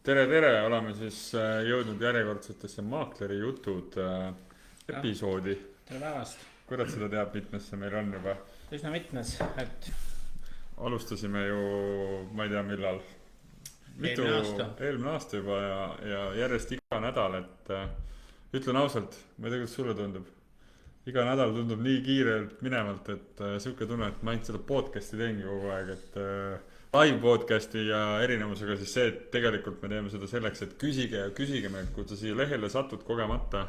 tere, oleme siis jõudnud järjekordsetesse Maakleri jutud jah, episoodi. tere päevast. Kurat seda teab, mitmes see meil on juba. Üsna mitmes, et Alustasime ju, ma ei tea millal. Eelmine aasta juba ja järjest iga nädal, et ütlen ausalt, ma ei tea, kuidas sulle tundub. Iga nädal tundub nii kiirelt minevalt, et sihuke tunne, et ma ainult seda podcast'i teengi kogu aeg, et live podcast'i ja erinevusega siis see, et tegelikult me teeme seda selleks, et küsige meilt, kui sa siia lehele satud kogemata,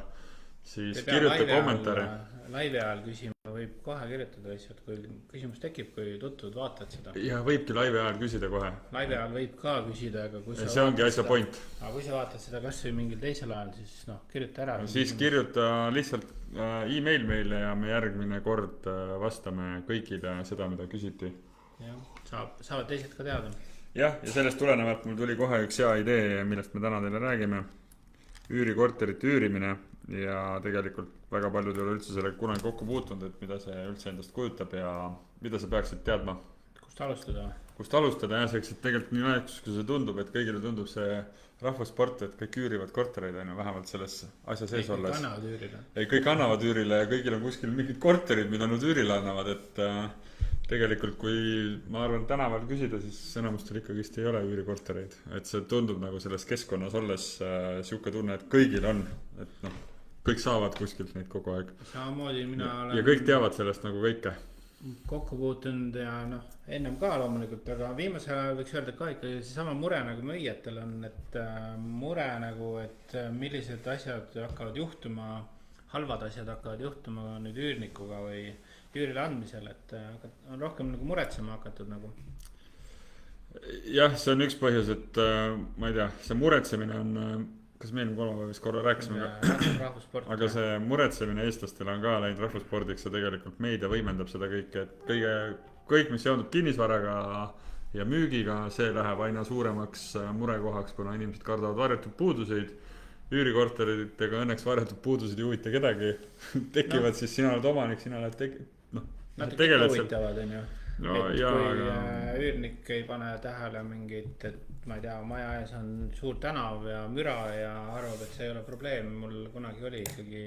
siis kirjuta kommentaare. Laivi ajal küsima võib kohe kirjutada lihtsalt, kui küsimus tekib, kui tutvud vaatad seda. Ja võibki laivi ajal küsida kohe. Laivi ajal võib ka küsida, aga kui see ongi asja point. Aga kui sa vaatad seda kas või mingil teisel ajal, siis kirjuta ära. Siis kirjuta lihtsalt email meile ja me järgmine kord vastame kõikide seda, mida küsiti. Jah, saavad teised ka teada. Jah, ja sellest tulenevalt mul tuli kohe üks hea idee, millest me täna teile räägime. Üürikorterite üürimine ja tegelikult väga paljud ei ole üldse selle kunagi kokku puutunud, et mida see üldse endast kujutab ja mida sa peaksid teadma. Kust alustada? Kust alustada ja selleks, et tegelikult nii aegus, kui see tundub, et kõigile tundub see rahvasport, et kõik üürivad kortereid, vähemalt selles asja sees olles. Kõik annavad üürile. Ei, kõik annavad üürile ja kõigil on kuskil mingid korterid, mida nad üürile annavad, et tegelikult kui ma arvan tänaval küsida, siis enamustel ikkagist ei ole üürikortereid, et see tundub nagu selles keskkonnas olles siuke tunne, et kõigil on, et kõik saavad kuskilt neid kogu aeg. Samamoodi mina olen ja kõik teavad sellest nagu kõike. Kokku puutunud ja ennem ka loomulikult, aga viimasel ajal võiks öelda ka ikka seesama mure nagu müüjatel on, et mure nagu, et millised asjad hakkavad juhtuma, halvad asjad hakkavad juhtuma nüüd üürnikuga või üürile andmisel, et on rohkem nagu muretsema hakatud nagu. Jah, see on üks põhjus, et ma ei tea, see muretsemine on, kas meil kolmapäevis korra rääkisime rahvussport, aga see muretsemine eestlastele on ka läinud rahvusspordiks ja tegelikult meedia võimendab seda kõike, et kõik, mis seondub kinnisvaraga ja müügiga, see läheb aina suuremaks murekohaks, kuna inimesed kardavad varjatud puuduseid. Üürikorteritega õnneks varjatud puudused ei huvita kedagi. Tekivad siis sina oled omanik, sina oled natuke huvitavad, on ju. Et ja, kui üürnik ei pane tähele mingit, et ma ei tea, maja ees on suur tänav ja müra ja arvab, et see ei ole probleem. Mul kunagi oli ikkagi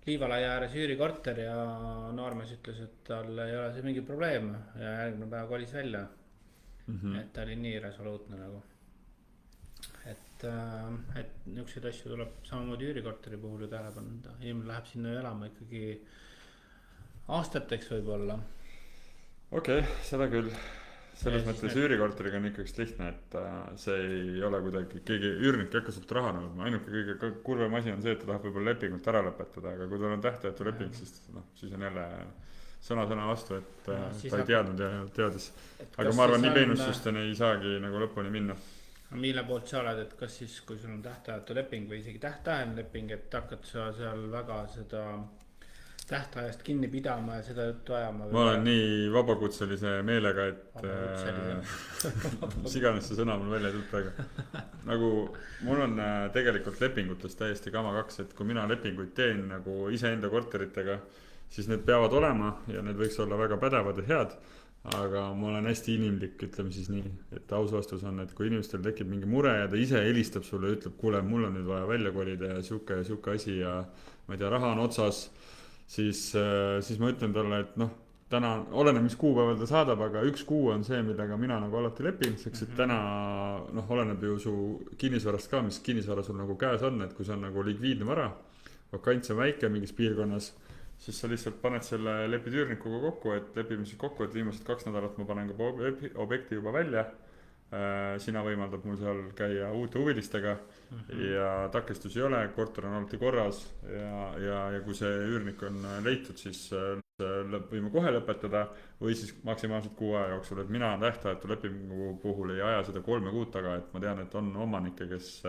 Liivalaia ääres üürikorter ja noormees ütles, et tal ei ole see mingi probleem ja järgmine päev kolis välja. Et ta oli nii resoluutne nagu. Et niisuguseid asju tuleb samamoodi üürikorteri puhul ju tähele panna. Inimene läheb sinna elama ikkagi aastateks võib-olla. Okei, seda küll. Selles mõttes üürikorteriga on ikkagi lihtne, et see ei ole kuidagi, keegi üürnik ei hakka sult raha nõudma. Ainuke kõige kurvem asi on see, et ta tahab võib-olla lepingult ära lõpetada, aga kui tal on tähtajatu leping, siis on jälle sõna vastu, et ta ei teadnud ja teadis. Aga ma arvan, nii peenustusteni ei saagi nagu lõpuni minna. Mille poolt sa oled, et kas siis, kui sul on tähtajatu leping või isegi tähtajaline leping, et hakkad sa seal väga seda tähtajast kinni pidama ja seda juttu ajama? Ma olen nii vabakutselise meelega, et mis iganes see sõna mul välja ei tulnud praegu. Nagu mul on tegelikult lepingutes täiesti kama kaks, et kui mina lepinguid teen nagu iseenda korteritega, siis need peavad olema ja need võiks olla väga pädevad ja head. Aga ma olen hästi inimlik, ütleme siis nii, et aus vastus on, et kui inimestel tekib mingi mure ja ta ise helistab sulle ja ütleb, kuule, mul on nüüd vaja välja kolida ja siuke asi ja ma ei tea, raha on otsas, siis ma ütlen talle, et täna oleneb, mis kuupäeval ta saadab, aga üks kuu on see, millega mina nagu alati lepin, seks, et täna oleneb ju su kinnisvarast ka, mis kinnisvara sul nagu käes on, et kui see on nagu likviidne vara, vakants on väike mingis piirkonnas, siis sa lihtsalt paned selle lepid üürnikuga kokku, et lepime siis kokku, et viimased 2 nädalat ma panen ka objekti juba välja. Sina võimaldab mul seal käia uute huvilistega ja takistusi ei ole, korter on alati korras ja kui see üürnik on leitud, siis võime kohe lõpetada või siis maksimaalselt 6 aja jooksul, et mina tähtajatu lepingu puhul ei aja seda 3 kuud taga, et ma tean, et on omanikke, kes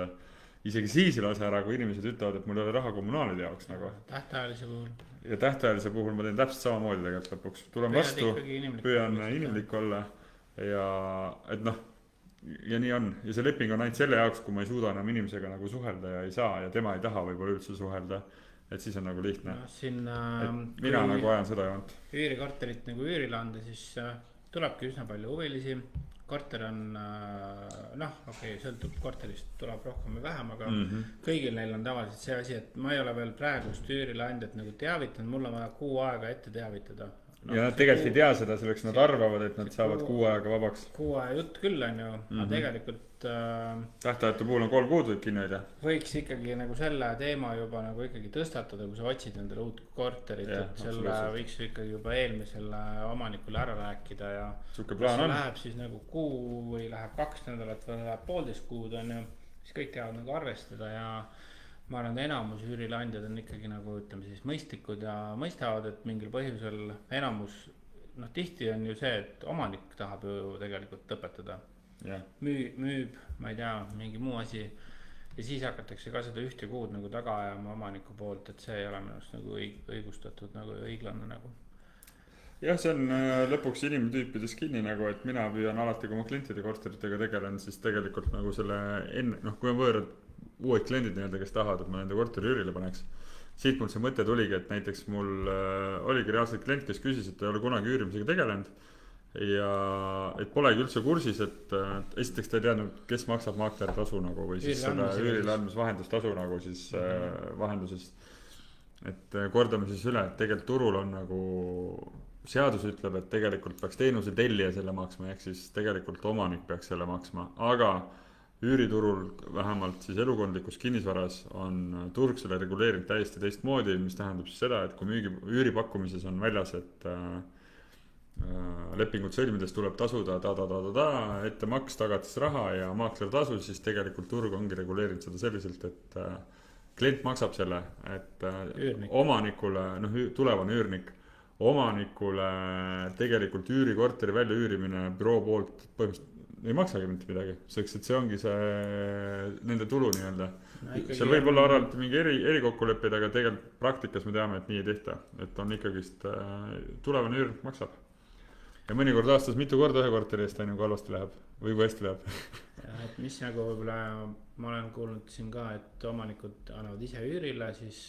isegi siis ei lase ära, kui inimesed ütlevad, et mul ei ole raha kommunaalide jaoks nagu. Tähtajalise puhul. Ja tähtajalise puhul ma teen täpselt samamoodi tegelikult lõpuks. Tulen vastu, püüan inimlik olla ja et ja nii on. Ja see leping on ainult selle jaoks, kui ma ei suuda enam inimesega nagu suhelda ja ei saa ja tema ei taha võib-olla üldse suhelda. Et siis on nagu lihtne. Mina nagu ajan seda joont. Üürikorterit nagu üürile anda, siis tulebki üsna palju huvilisi. korter on sõltub korterist, tuleb rohkem või vähem, aga kõigil neil on tavaliselt see asi, et ma ei ole veel praegust üürileandjat nagu teavitanud, mul on vaja 6 aega ette teavitada. Ja nad tegelikult ei tea seda, selleks nad arvavad, et nad saavad 6 aega vabaks. 6 aja jutt küll on ju, aga tegelikult tähtajate puhul on 3 kuud võib kinni hoida. Võiks ikkagi nagu selle teema juba nagu ikkagi tõstatada, kui sa otsid endale uut korterit, et selle võiks ikkagi juba eelmisele omanikule ära rääkida ja suke plaan on. Läheb siis nagu 1 või läheb 2 nädalat või läheb 1,5 kuud on ju, siis kõik teavad nagu arvestada ja ma arvan, et enamus üürileandjad on ikkagi nagu ütleme siis mõistlikud ja mõistavad, et mingil põhjusel enamus, tihti on ju see, et omanik tahab ju tegelikult lõpetada. Müüb, ma ei tea, mingi muu asi ja siis hakatakse ka seda 1 kuud nagu taga ajama omaniku poolt, et see ei ole minust nagu õigustatud nagu õiglane nagu. Jah, see on lõpuks inimtüüpides kinni nagu, et mina püüan alati, kui ma klientide korteritega tegelen, siis tegelikult nagu selle enne, kui on võõrad uued kliendid nii-öelda, kes tahavad, et ma nende korteri üürile paneks. Siit mul see mõte tuligi, et näiteks mul oligi reaalselt klient, kes küsis, et ei ole kunagi üürimisega tegelenud ja et polegi üldse kursis, et esiteks ta ei teadnud, kes maksab maaklertasu nagu või siis selle üürile andmise vahendustasu nagu siis vahendusest. Et kordame siis üle, et tegelikult turul on nagu seadus ütleb, et tegelikult peaks teenuse tellija selle maksma, ehk siis tegelikult omanik peaks selle maksma, aga üüriturul, vähemalt siis elukondlikus kinnisvaras on turg selle reguleerinud täiesti teistmoodi, mis tähendab siis seda, et kui üüripakkumises on väljas, et lepingut sõlmides tuleb tasuda ettemaks, tagatisraha ja maaklertasu, siis tegelikult turg ongi reguleerinud seda selliselt, et klient maksab selle, et omanikule, tulevane üürnik, omanikule tegelikult üürikorteri välja üürimine büroo poolt põhimõtteliselt ei maksagi mitte midagi, seks, et see ongi see nende tulu nii-öelda. Seal võib olla arvalt mingi erikokkuleppeid, aga tegelikult praktikas me teame, et nii ei tehta, et on ikkagist tulevane üürnik maksab. Ja mõnikord aastas mitu korda ühe korteri eest on ju, kui halvasti läheb või kui hästi läheb. Ja, et mis nagu võib-olla ma olen kuulnud siin ka, et omanikud annavad ise üürile, siis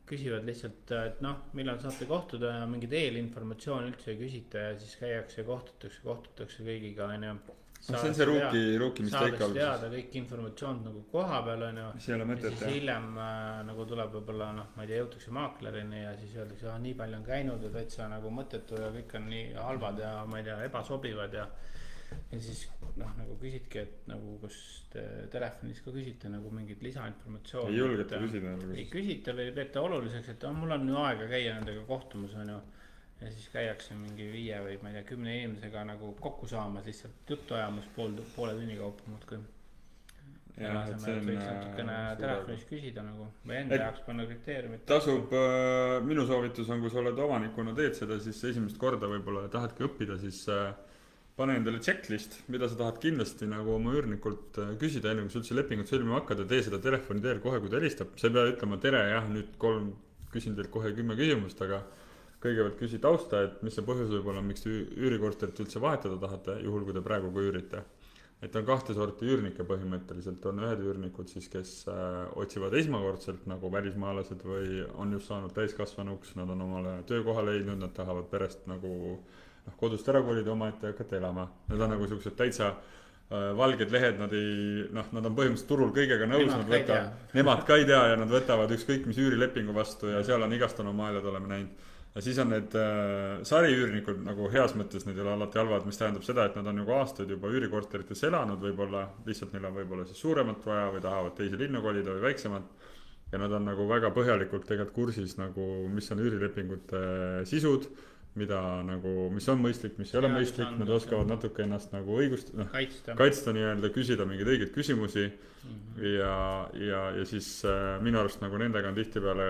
küsivad lihtsalt, et millal saate kohtuda ja mingid eelinformatsioon üldse ei küsita ja siis käiakse ja kohtutakse kõigiga on ju. See on see ruuki, mis teika alguses. Teada kõik informatsioon nagu koha peal on ju. Ja siis hiljem nagu tuleb võib-olla, ma ei tea, jõutakse maaklerini ja siis öeldakse, nii palju on käinud ja täitsa nagu mõttetu ja kõik on nii halvad ja ma ei tea, ebasobivad ja siis nagu küsidki, et nagu kus te telefonis ka küsite nagu mingit lisainformatsiooni. Ei julgeta küsida. Ei küsita või peete oluliseks, et mul on ju aega käia nendega kohtumus on ju. Ja siis käiakse mingi 5 või ma ei tea 10 inimesega nagu kokku saamas lihtsalt juttu ajamas poole tunni kaupa muudkui. Ja see on võiks natukene telefonis küsida nagu või enda jaoks panna kriteeriumid. Tasub, minu soovitus on, kui sa oled omanikuna teed seda, siis esimest korda võib-olla tahadki õppida, siis pane endale checklist, mida sa tahad kindlasti nagu oma üürnikult küsida, enne kui sa üldse lepingut sõlmima hakkad ja tee seda telefoni teel kohe, kui ta helistab. Sa ei pea ütlema tere, jah, nüüd küsin teilt kohe 10 küsimust, aga kõigepealt küsi tausta, et mis see põhjus võib olla, miks te üürikorterit üldse vahetada tahate, juhul kui te praegu kui üürite. Et on 2 sorti üürnikke põhimõtteliselt, on ühed üürnikud siis, kes otsivad esmakordselt nagu välismaalased või on just saanud täiskasvanuks, nad on omale töökoha leidnud, nad tahavad perest nagu kodust ära kolida omaette ja hakata elama. Need on nagu sellised täitsa valged lehed, nad on põhimõtteliselt turul kõigega nõus, nemad ka ei tea ja nad võtavad ükskõik mis üürilepingu vastu ja seal on igast anomaalid oleme näinud. Ja siis on need sariüürnikud nagu heas mõttes, need ei ole alati halvad, mis tähendab seda, et nad on juba aastaid juba üürikorterites elanud, võib-olla lihtsalt neil on võib-olla siis suuremat vaja või tahavad teise linna kolida või väiksemat. Ja nad on nagu väga põhjalikult tegelikult kursis nagu, mis on üürilepingute sisud, mida nagu, mis on mõistlik, mis ei ole mõistlik, nad oskavad natuke ennast nagu kaitsta nii-öelda, küsida mingeid õigeid küsimusi ja siis minu arust nagu nendega on tihtipeale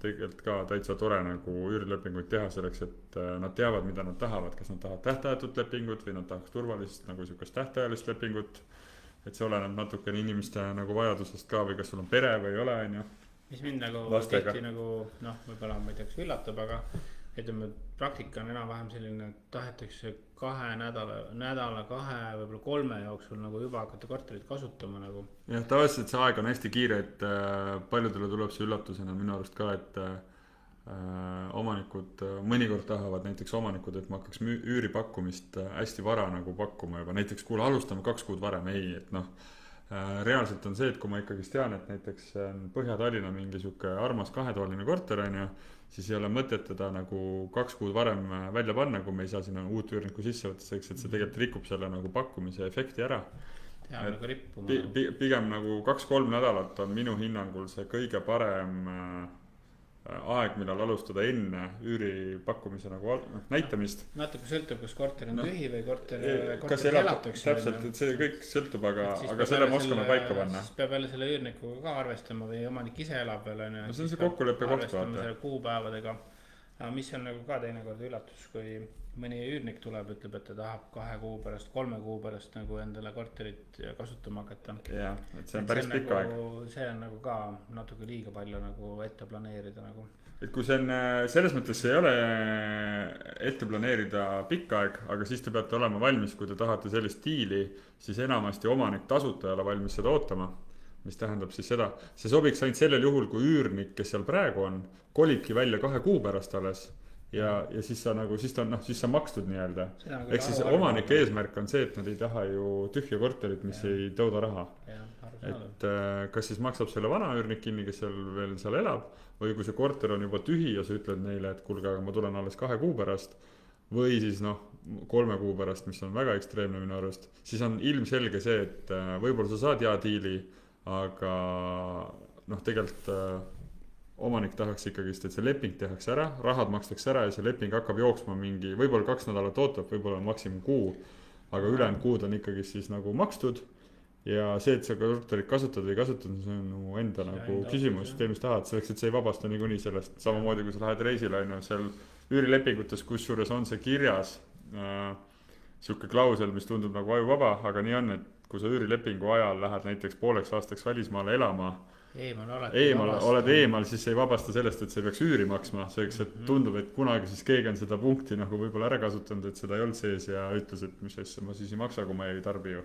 tegelikult ka täitsa tore nagu üürilepinguid teha selleks, et nad teavad, mida nad tahavad, kas nad tahavad tähtajatut lepingut või nad tahaks turvalist nagu sükast tähtajalist lepingut, et see oleneb natukene inimeste nagu vajadusest ka või kas sul on pere või ei ole, on ju. Mis mind nagu tihti nagu, võib-olla ma ei teaks üllatab, aga ütleme, praktika on enam-vähem selline, et tahetakse 2 nädala, 2, võib-olla 3 jooksul nagu juba hakata korterit kasutama nagu. Jah, tavaliselt see aeg on hästi kiire, et paljudele tuleb see üllatusena minu arust ka, et omanikud mõnikord tahavad näiteks omanikud, et ma hakkaks üüripakkumist hästi vara nagu pakkuma juba, näiteks kuule, alustame 2 kuud varem, ei, et noh, reaalselt on see, et kui ma ikkagi tean, et näiteks Põhja-Tallinna mingi sihuke armas 2-toaline korter on ju, siis ei ole mõtet teda nagu 2 kuud varem välja panna, kui me ei saa sinna uut üürnikku sisse võtta, selleks et see tegelikult rikub selle nagu pakkumise efekti ära. Nagu rippuma. Pigem nagu 2-3 nädalat on minu hinnangul see kõige parem aeg, millal alustada enne üüripakkumise nagu näitamist. Natuke sõltub, kas korter on tühi või korter elatakse. Täpselt, et see kõik sõltub, aga selle me oskame paika panna. Siis peab jälle selle üürnikuga ka arvestama või omanik ise elab veel. No see on see kokkuleppe koht vaata. Selle kuupäevadega. Mis on nagu ka teinekord üllatus, kui mõni üürnik tuleb, ütleb, et ta tahab 2 kuu pärast, 3 kuu pärast nagu endale korterit kasutama hakata. Jah, et see on päris pikk aeg. See on nagu ka natuke liiga palju nagu ette planeerida nagu. Et kui see on, selles mõttes see ei ole ette planeerida pikk aeg, aga siis te peate olema valmis, kui te tahate sellist diili, siis enamasti omanik tasuta ei ole valmis seda ootama. Mis tähendab siis seda, see sobiks ainult sellel juhul, kui üürnik, kes seal praegu on, kolibki välja 2 kuu pärast alles ja siis sa nagu, siis sa makstud nii-öelda. Ehk siis omanike eesmärk on see, et nad ei taha ju tühja korterit, mis ei tõuda raha. Et kas siis maksab selle vana üürnik kinni, kes seal elab, või kui see korter on juba tühi ja sa ütled neile, et kuulge, aga ma tulen alles 2 kuu pärast, või siis 3 kuu pärast, mis on väga ekstreemne minu arust, siis on ilmselge see, et võib-olla sa saad hea diili, aga tegelikult omanik tahaks ikkagi, et see leping tehakse ära, rahad makstakse ära ja see leping hakkab jooksma mingi, võib-olla 2 nädalat ootab, võib-olla on maksimum kuu, aga ülejäänud kuud on ikkagi siis nagu makstud ja see, et sa korterit kasutad või kasutad, see on enda nagu küsimus, tee mis tahad, selleks, et see ei vabasta niikuinii sellest, samamoodi kui sa lähed reisile, seal üürilepingutes, kusjuures on see kirjas sihuke klausel, mis tundub nagu ajuvaba, aga nii on, et kui sa üürilepingu ajal lähed näiteks pooleks aastaks välismaale elama, oled eemal, siis ei vabasta sellest, et see peaks üüri maksma, selleks, et tundub, et kunagi siis keegi on seda punkti nagu võib-olla ära kasutanud, et seda ei olnud sees ja ütles, et mis asja ma siis ei maksa, kui ma ei tarbi ju.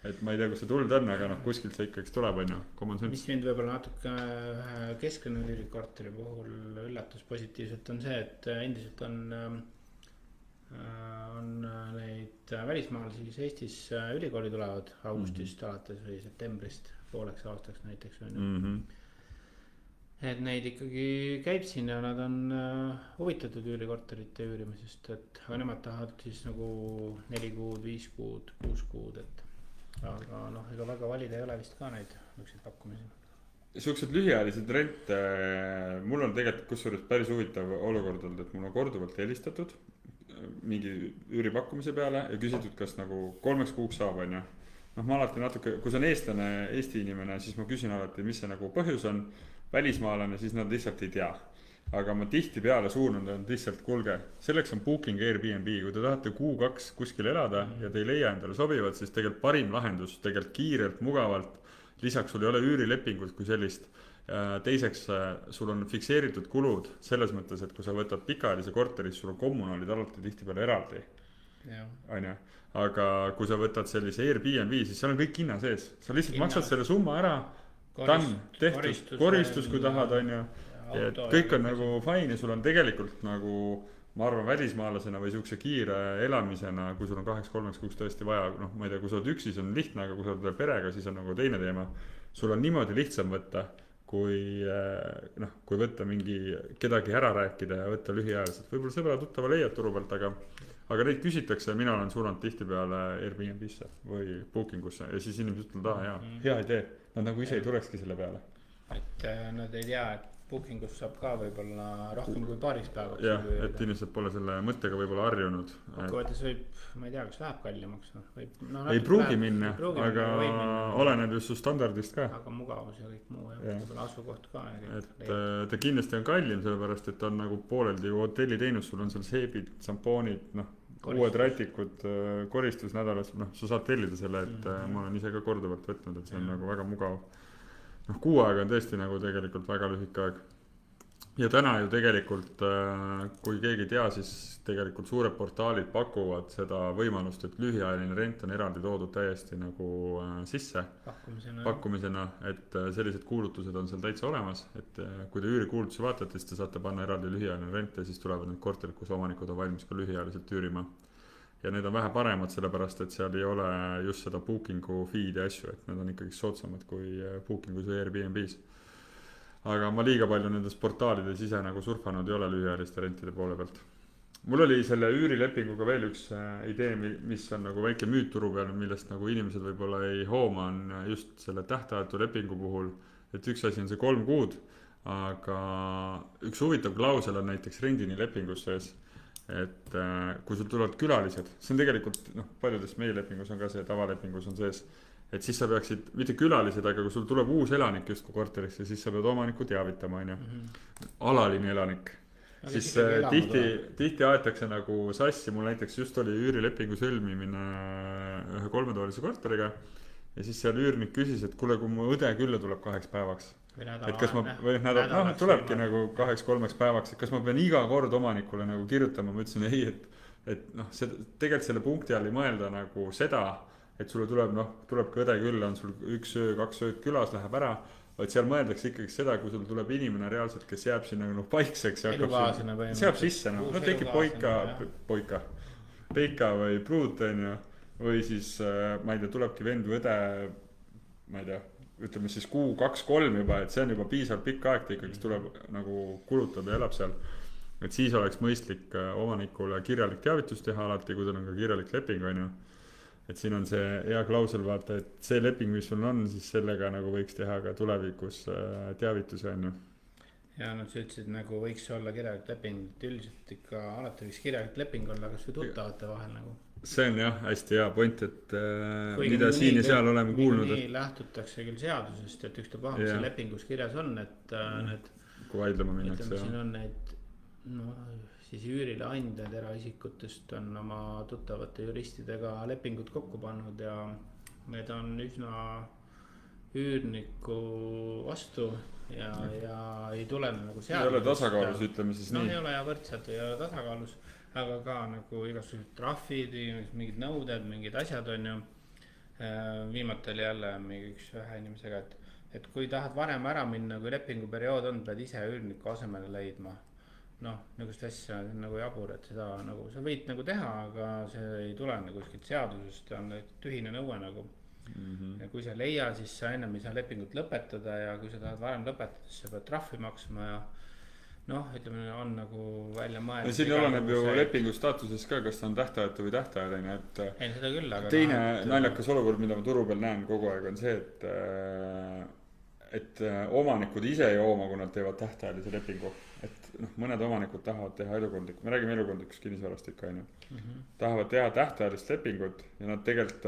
Et ma ei tea, kus see tuld on, aga kuskilt see ikkagi tuleb, on ju, common sense. Mis mind võib-olla natuke kesklinna üürikorteri puhul üllatus positiivselt on see, et endiselt on neid välismaalasi, siis Eestis ülikooli tulevad augustist alates või septembrist pooleks aastaks näiteks. Et neid ikkagi käib siin ja nad on huvitatud üürikorterite üürimisest, et aga nemad tahavad siis nagu 4 kuud, 5 kuud, 6 kuud, et aga ega väga valida ei ole vist ka neid niisuguseid pakkumisi. Siuksed lühiajalised rente, mul on tegelikult kusjuures päris huvitav olukord olnud, et mul on korduvalt helistatud mingi üüripakkumise peale ja küsitud, kas nagu 3 kuuks saab, on ju. Ma alati natuke, kui see on eestlane, Eesti inimene, siis ma küsin alati, mis see nagu põhjus on, välismaalane, siis nad lihtsalt ei tea. Aga ma tihti peale suunud on lihtsalt, kuulge, selleks on Booking Airbnb, kui te tahate 2 kuskil elada ja te ei leia endale sobivad, siis tegelikult parim lahendus, tegelikult kiirelt, mugavalt, lisaks sul ei ole üürilepingut kui sellist. Teiseks, sul on fikseeritud kulud selles mõttes, et kui sa võtad pikaajalise korteri, sul on kommunaalid alati tihti peale eraldi. Aga kui sa võtad sellise Airbnb, siis seal on kõik hinna sees. Sa lihtsalt maksad selle summa ära, tehtud, koristus kui tahad, on ju. Et kõik on nagu fine ja sul on tegelikult nagu, ma arvan, välismaalasena või siukse kiire elamisena, kui sul on 2-3 kuuks tõesti vaja, ma ei tea, kui sa oled üksi, see on lihtne, aga kui sa oled perega, siis on nagu teine teema. Sul on niimoodi lihtsam võtta, kui võtta mingi kedagi ära rääkida ja võtta lühiajaliselt. Võib-olla sõbra tuttava leiad turu pealt, aga neid küsitakse ja mina olen suunanud tihti peale Airbnb-sse või Bookingusse ja siis inimesed ütlevad, hea idee. Nad nagu ise ei tulekski selle peale. Et nad ei tea, et Bookingus saab ka võib-olla rohkem kui paariks päevaks. Jah, et inimesed pole selle mõttega võib-olla harjunud. Kokkuvõttes võib, ma ei tea, kas läheb kallimaks. Ei pruugi minna, aga oleneb just su standardist ka. Aga mugavus ja kõik muu ja asukoht ka. Et ta kindlasti on kallim, sellepärast, et on nagu pooleldi ju hotelliteenus, sul on seal seebid, sampoonid, uued rätikud, koristus nädalas, sa saad tellida selle, et ma olen ise ka korduvalt võtnud, et see on nagu väga mugav. 6 aega on tõesti nagu tegelikult väga lühike aeg. ja täna ju tegelikult, kui keegi ei tea, siis tegelikult suured portaalid pakuvad seda võimalust, et lühiajaline rent on eraldi toodud täiesti nagu sisse pakkumisena, et sellised kuulutused on seal täitsa olemas, et kui te üürikuulutusi vaatate, siis te saate panna eraldi lühiajaline rent ja siis tulevad need korterid, kus omanikud on valmis ka lühiajaliselt üürima. Ja need on vähe paremad, sellepärast et seal ei ole just seda booking'u fee'd ja asju, et need on ikkagi soodsamad kui booking'us või Airbnb's. Aga ma liiga palju nendes portaalides ise nagu surfanud ei ole lühiajaliste rentide poole pealt. Mul oli selle üürilepinguga veel üks idee, mis on nagu väike müüt turu peal, millest nagu inimesed võib-olla ei hooma, on just selle tähtajatu lepingu puhul, et üks asi on see 3 kuud, aga üks huvitav klausel on näiteks rendini lepingus sees, et kui sul tulevad külalised, see on tegelikult, paljudes meie lepingus on ka see, tavalepingus on sees, et siis sa peaksid, mitte külalised, aga kui sul tuleb uus elanik justkui korterisse, siis sa pead omanikku teavitama, on ju. Alaline elanik. Siis tihti aetakse nagu sassi, mul näiteks just oli üürilepingu sõlmimine ühe 3-toalise korteriga ja siis seal üürnik küsis, et kuule, kui mu õde külla tuleb 2 päevaks. Et kas ma, või nädal, tulebki nagu 2-3 päevaks, et kas ma pean iga kord omanikule nagu kirjutama, ma ütlesin ei, et tegelikult selle punkti all ei mõelda nagu seda, et sulle tuleb ka õde külla, on sul 1 öö, 2 ööd külas, läheb ära, vaid seal mõeldakse ikkagi seda, kui sul tuleb inimene reaalselt, kes jääb sinna paikseks ja seab sisse, tekib peika või pruut, või siis, ma ei tea, tulebki vend või õde, ma ei tea, ütleme siis 2-3 juba, et see on juba piisavalt pikk aeg, ta ikkagi tuleb nagu kulutab ja elab seal. Et siis oleks mõistlik omanikule kirjalik teavitus teha alati, kui tal on ka kirjalik leping, on ju. Et siin on see hea klausel, vaata, et see leping, mis sul on, siis sellega nagu võiks teha ka tulevikus teavituse, on ju. Ja sa ütlesid, nagu võiks olla kirjalik leping, üldiselt ikka alati võiks kirjalik leping olla, kas või tuttavate vahel nagu. See on jah, hästi hea point, et mida siin ja seal oleme kuulnud. Nii lähtutakse küll seadusest, et ükstapuha, mis see lepingus kirjas on, et need, kui vaidlema minnakse, siin on need, siis üürile andjad eraisikutest on oma tuttavate juristidega lepingud kokku pannud ja need on üsna üürniku vastu ja ei tulene nagu seadusest. Ei ole tasakaalus, ütleme siis nii. Ei ole ja võrdselt ei ole tasakaalus, aga ka nagu igasugused trahvid, mingid nõuded, mingid asjad on ju. Viimati oli jälle mingi ühe inimesega, et kui tahad varem ära minna, kui lepinguperiood on, pead ise üürniku asemele leidma. Nagust asja on nagu jabur, et seda nagu sa võid nagu teha, aga see ei tulene kuskilt seadusest, on tühine nõue nagu. Ja kui sa ei leia, siis sa ennem ei saa lepingut lõpetada ja kui sa tahad varem lõpetada, siis sa pead trahvi maksma ja ütleme, on nagu välja mõelda. Siin oleneb ju lepingu staatuses ka, kas ta on tähtajatu või tähtajaline, et ei, seda küll, aga teine naljakas olukord, mida ma turu peal näen kogu aeg, on see, et omanikud ise ei hooma, kui nad teevad tähtajalise lepingu. Et mõned omanikud tahavad teha elukondlikku, me räägime elukondlikust kinnisvarast ikka, tahavad teha tähtajalist lepingut ja nad tegelikult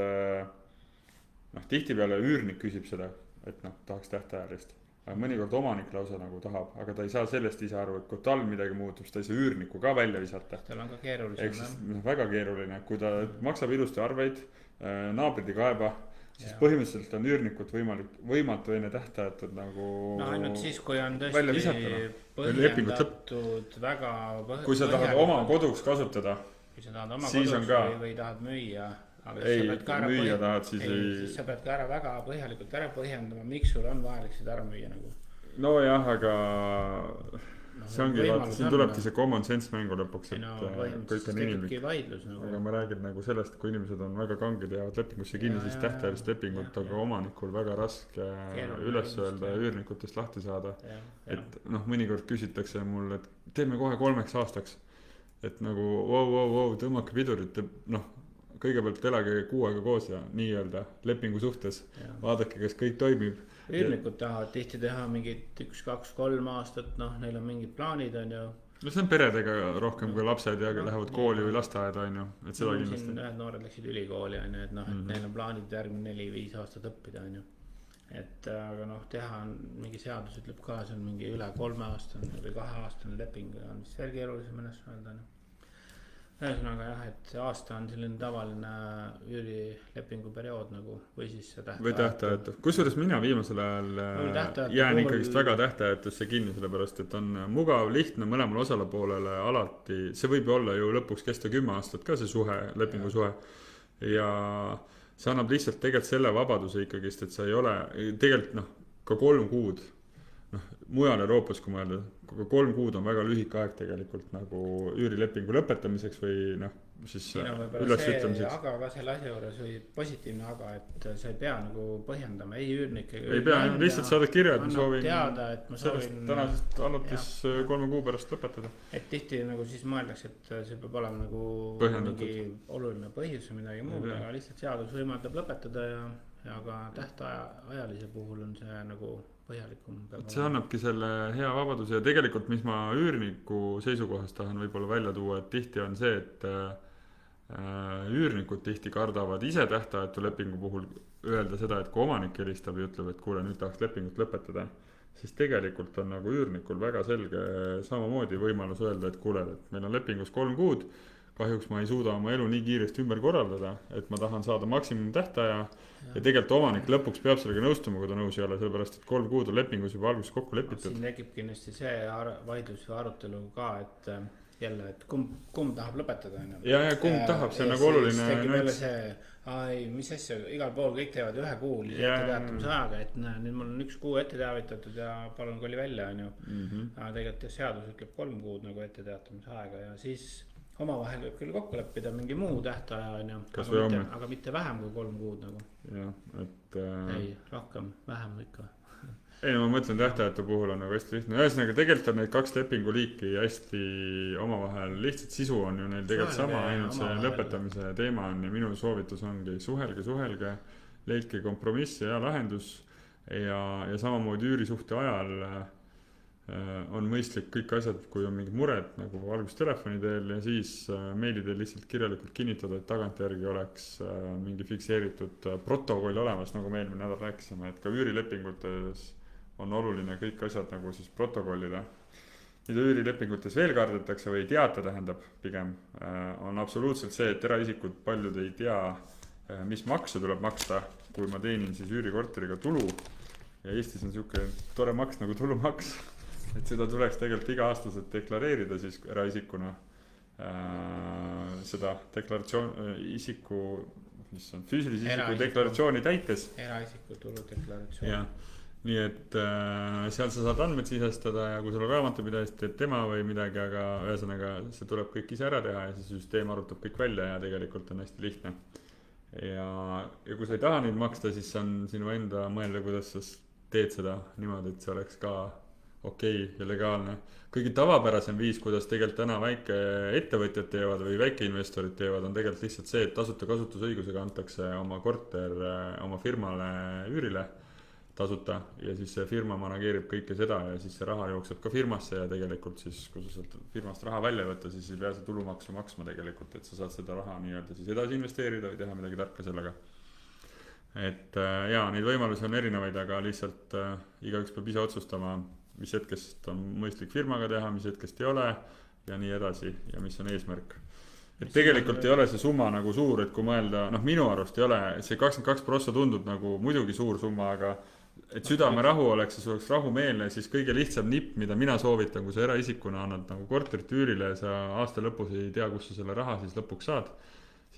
tihtipeale üürnik küsib seda, et tahaks tähtajalist. Aga mõnikord omanik lausa nagu tahab, aga ta ei saa sellest ise aru, et kui tal midagi muutub, ta ei saa üürniku ka välja visata. Tal on ka keeruline. Väga keeruline, kui ta maksab ilusti arveid, naabrid ei kaeba, siis põhimõtteliselt on üürnikult võimatu enne tähtajatud nagu ainult siis, kui on tõesti põhjendatud väga kui sa tahad oma koduks kasutada, kui sa tahad oma koduks või tahad müüa, aga ei, müüa tahad, siis siis sa pead ka ära väga põhjalikult ära põhjendama, miks sul on vajalik seda ära müüa nagu. Nojah, aga see ongi, vaata, siin tulebki see common sense mängu lõpuks, et kõik on inimlik. Aga ma räägin nagu sellest, kui inimesed on väga kanged ja jäävad lepingusse kinni, siis tähtajalist lepingut on ka omanikul väga raske üles öelda ja üürnikutest lahti saada. Et mõnikord küsitakse mul, et teeme kohe 3 aastaks. Et nagu, tõmmake pidurit, kõigepealt elage 6 aega koos ja nii-öelda lepingu suhtes. Vaadake, kas kõik toimib. Üürnikud tahavad tihti teha mingid 1, 2, 3 aastat, neil on mingid plaanid, on ju. See on peredega rohkem kui lapsed ja lähevad kooli või lasteaeda, on ju. Et seda kindlasti. Ühed noored läksid ülikooli, on ju, et neil on plaanid järgmine 4-5 aastat õppida, on ju. Et aga teha mingi seadus ütleb ka, see on mingi üle 3 aastane või 2 aastane leping, on mis veel keerulisem ennast öelda, on ju. ühesõnaga jah, et aasta on selline tavaline üürilepingu periood nagu või siis see või tähtajatu. Kusjuures mina viimasel ajal jään ikkagist väga tähtajatusse kinni, sellepärast et on mugav, lihtne mõlemale osapoolele alati, see võib olla ju lõpuks kesta 10 aastat ka see suhe, lepingu suhe ja see annab lihtsalt tegelikult selle vabaduse ikkagist, et sa ei ole tegelikult noh, ka 3 kuud mujal Euroopas, kui mõelda, 3 kuud on väga lühike aeg tegelikult nagu üürilepingu lõpetamiseks või siis ülesütlemiseks. Aga ka selle asja juures või positiivne aga, et sa ei pea nagu põhjendama, ei üürnik ei pea, lihtsalt saadad kirja, et ma soovin teada, et ma soovin tänasest alates 3 kuu pärast lõpetada. Et tihti nagu siis mõeldakse, et see peab olema nagu mingi oluline põhjus või midagi muud, aga lihtsalt seadus võimaldab lõpetada ja ka tähtajalise puhul on see nagu põhjalikum. See annabki selle hea vabaduse ja tegelikult, mis ma üürniku seisukohast tahan võib-olla välja tuua, et tihti on see, et üürnikud tihti kardavad ise tähtajatu lepingu puhul öelda seda, et kui omanik helistab ja ütleb, et kuule, nüüd tahaks lepingut lõpetada, siis tegelikult on nagu üürnikul väga selge samamoodi võimalus öelda, et kuule, et meil on lepingus 3 kuud, kahjuks ma ei suuda oma elu nii kiiresti ümber korraldada, et ma tahan saada maksimum tähtaja ja tegelikult omanik lõpuks peab sellega nõustuma, kui ta nõus ei ole, sellepärast et 3 kuud on lepingus juba alguses kokku lepitud. Siin tekib kindlasti see vaidlus või arutelu ka, et jälle, et kumb tahab lõpetada. Ja kumb tahab, see on nagu oluline. Tekib jälle see, mis asja, igal pool kõik teevad 1 kuu etteteatamise ajaga, et nüüd mul on 1 kuu ette teavitatud ja palun kolli välja, on ju. Aga tegelikult seadus ütleb 3 kuud nagu etteteatamise aega ja siis omavahel võib küll kokku leppida mingi muu tähtaja, on ju, aga mitte vähem kui 3 kuud nagu. Jah, et ei, rohkem, vähem ikka. Ei, no ma mõtlen tähtajatu puhul on nagu hästi lihtne. Ühesõnaga, tegelikult on neid 2 lepinguliiki hästi omavahel lihtsalt sisu on ju neil tegelikult sama, ainult see lõpetamise teema on ja minu soovitus ongi suhelge, leidke kompromissi ja lahendus ja samamoodi üürisuhte ajal on mõistlik kõik asjad, kui on mingid mured nagu alguses telefoni teel ja siis meili teel lihtsalt kirjalikult kinnitada, et tagantjärgi oleks mingi fikseeritud protokoll olemas, nagu me eelmine nädal rääkisime, et ka üürilepingutes on oluline kõik asjad nagu siis protokollida. Mida üürilepingutes veel kardetakse või teata tähendab pigem, on absoluutselt see, et eraisikud paljud ei tea, mis makse tuleb maksta, kui ma teenin siis üürikorteriga tulu ja Eestis on niisugune tore maks nagu tulumaks. Et seda tuleks tegelikult iga-aastaselt deklareerida siis eraisikuna seda deklaratsioon isiku, mis on füüsilise isiku deklaratsiooni täites. Eraisiku tuludeklaratsioon. Ja, nii et seal sa saad andmed sisestada ja kui sul on raamatupidajast teed tema või midagi, aga ühesõnaga see tuleb kõik ise ära teha ja see süsteem arutab kõik välja ja tegelikult on hästi lihtne. Ja kui sa ei taha neid maksta, siis on sinu enda mõelda, kuidas sa teed seda niimoodi, et see oleks ka okei ja legaalne. Kõige tavapärasem viis, kuidas tegelikult täna väike ettevõtjad teevad või väikeinvestorid teevad, on tegelikult lihtsalt see, et tasuta kasutusõigusega antakse oma korter oma firmale üürile tasuta ja siis see firma manageerib kõike seda ja siis see raha jookseb ka firmasse ja tegelikult siis, kui sa sealt firmast raha välja võtta, siis ei pea see tulumaksu maksma tegelikult, et sa saad seda raha nii-öelda siis edasi investeerida või teha midagi tarka sellega. Et jaa, neid võimalusi on erinevaid, aga lihtsalt igaüks peab ise otsustama, mis hetkest on mõistlik firmaga teha, mis hetkest ei ole ja nii edasi ja mis on eesmärk. Et tegelikult ei ole see summa nagu suur, et kui mõelda, minu arust ei ole, see 22% tundub nagu muidugi suur summa, aga et südame rahu oleks ja see oleks rahumeelne, siis kõige lihtsam nipp, mida mina soovitan, kui sa eraisikuna annad nagu korterit üürile ja sa aasta lõpus ei tea, kus sa selle raha siis lõpuks saad,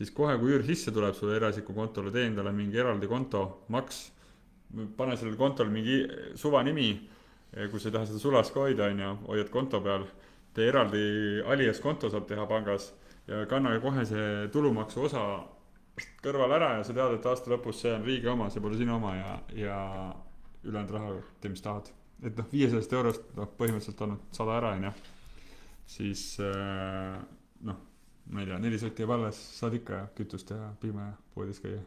siis kohe, kui üür sisse tuleb sulle eraisiku kontole, tee endale mingi eraldi konto, maks, pane sellele kontole mingi suva nimi, kui sa ei taha seda sulas ka hoida, hoiad konto peal, tee eraldi alias konto saab teha pangas ja kanna kohe see tulumaksu osa kõrval ära ja sa tead, et aasta lõpus see on riigi oma, see pole sinu oma ja ülejäänud raha tee, mis tahad. Et 500 eurost põhimõtteliselt on 100 ära, siis ma ei tea, 4 sotti jääb alles, saad ikka kütust ja piima ja poodis käia.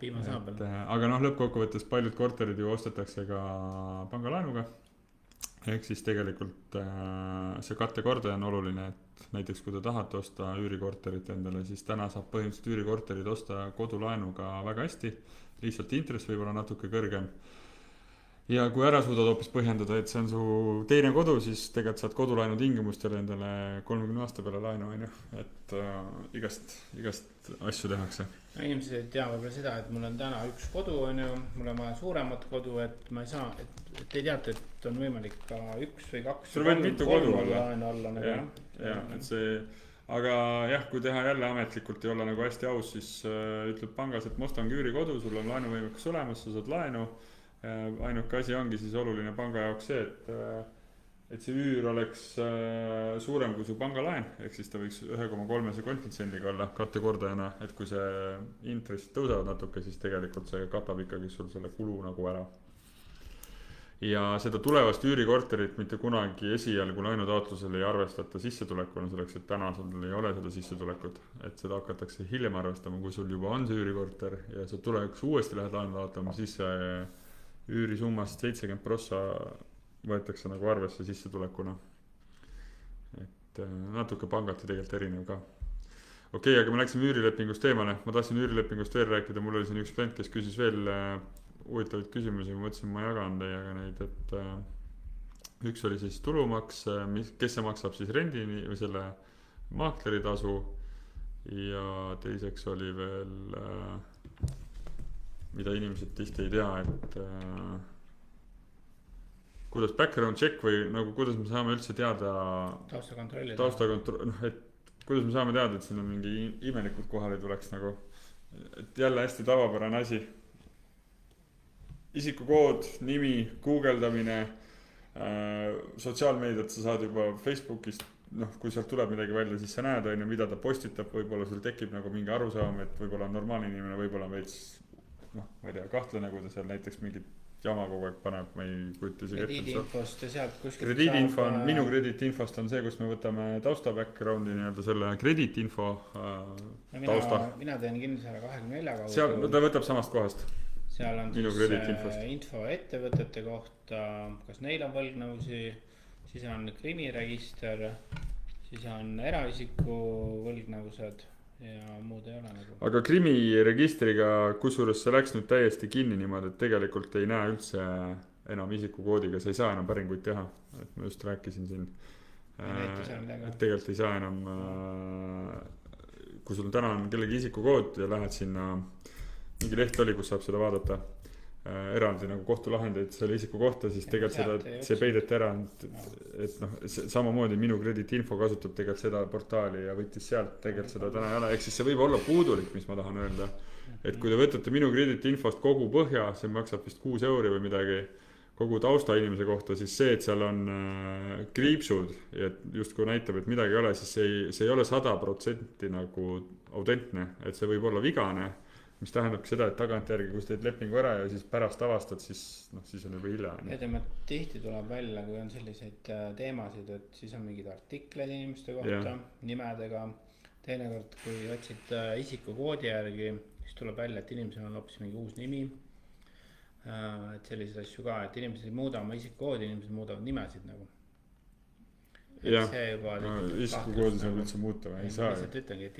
Piima saab veel. Aga lõppkokkuvõttes paljud korterid ju ostetakse ka pangalaenuga. Ehk siis tegelikult see kattekordaja on oluline, et näiteks kui te tahate osta üürikorterit endale, siis täna saab põhimõtteliselt üürikorterid osta kodulaenuga väga hästi. Lihtsalt intress võib olla natuke kõrgem. ja kui ära suudad hoopis põhjendada, et see on su teine kodu, siis tegelikult saad kodulaenu tingimustel endale 30 aasta peale laenu, on ju. Et igast asju tehakse. Inimesed ei tea võib-olla seda, et mul on täna üks kodu, on ju, mul on vaja suuremat kodu, et ma ei saa, et ei teata, et on võimalik ka üks või kaks. sul võib mitu kodu olla. Nagu, et see, aga jah, kui teha jälle ametlikult ja olla nagu hästi aus, siis ütleb pangas, et ma ostan üürikodu, sul on laenuvõimekus olemas, sa saad laenu. Ainuke asi ongi siis oluline panga jaoks see, et see üür oleks suurem kui su pangalaen, ehk siis ta võiks 1,3 koefitsiendiga olla kattekordajana, et kui see intressid tõusevad natuke, siis tegelikult see katab ikkagi sul selle kulu nagu ära. Ja seda tulevast üürikorterit mitte kunagi esialgu laenutaotlusel ei arvestata sissetulekuna, selleks et täna sul ei ole seda sissetulekut, et seda hakatakse hiljem arvestama, kui sul juba on see üürikorter ja sa tulevikus uuesti lähed laenu taotlema, siis see üürisummast 70% võetakse nagu arvesse sissetulekuna. Et natuke pangati tegelikult erinev ka. Okei, aga me läksime üürilepingust teemale. Ma tahtsin üürilepingust veel rääkida. Mul oli siin üks klient, kes küsis veel huvitavaid küsimusi. Ma mõtlesin, ma jagan teiega neid, et üks oli siis tulumaks, kes see maksab siis rendini või selle maakleritasu ja teiseks oli veel mida inimesed tihti ei tea, et kuidas background check või nagu kuidas me saame üldse teada taustakontroll, et kuidas me saame teada, et siin on mingi imelikult kohale tuleks nagu, et jälle hästi tavapärane asi. Isikukood, nimi, guugeldamine, sotsiaalmeediat sa saad juba Facebookist, kui sealt tuleb midagi välja, siis sa näed, mida ta postitab, võib-olla sul tekib nagu mingi arusaam, et võib-olla on normaalne inimene, võib-olla on veits ma ei tea, kahtlane, kui ta seal näiteks mingit jama kogu aeg paneb, ma ei kujuta isegi krediidiinfost ja sealt kuskilt krediidiinfo on, minu krediidiinfost on see, kus me võtame tausta backgroundi nii-öelda selle krediidiinfo tausta. Mina teen kinnisvara 24 kaudu. Seal ta võtab samast kohast. Seal on siis info ettevõtete kohta, kas neil on võlgnevusi, siis on krimiregister, siis on eraisiku võlgnevused ja muud ei ole nagu. Aga krimiregistriga, kusjuures see läks nüüd täiesti kinni niimoodi, et tegelikult ei näe üldse enam isikukoodiga, sa ei saa enam päringuid teha, et ma just rääkisin siin, et tegelikult ei saa enam, kui sul täna on kellegi isikukood ja lähed sinna, mingi leht oli, kus saab seda vaadata eraldi nagu kohtulahendeid selle isiku kohta, siis tegelikult seda, see peideti ära, et samamoodi minu krediitinfo kasutab tegelikult seda portaali ja võttis sealt tegelikult seda täna ei ole, ehk siis see võib olla puudulik, mis ma tahan öelda, et kui te võtate minu krediitinfost kogu põhja, see maksab vist 6 euri või midagi kogu tausta inimese kohta, siis see, et seal on kriipsud ja just kui näitab, et midagi ei ole, siis see ei ole 100% nagu autentne, et see võib olla vigane, mis tähendabki seda, et tagantjärgi, kus teed lepingu ära ja siis pärast avastad, siis on juba hilja. Tihti tuleb välja, kui on selliseid teemasid, et siis on mingid artikleid inimeste kohta, nimedega. Teinekord, kui otsid isikukoodi järgi, siis tuleb välja, et inimesel on hoopis mingi uus nimi. Et selliseid asju ka, et inimesed ei muuda oma isikukoodi, inimesed muudavad nimesid nagu. Jah, isikukoodi saab üldse muuta või ei saa. Lihtsalt ütlengi, et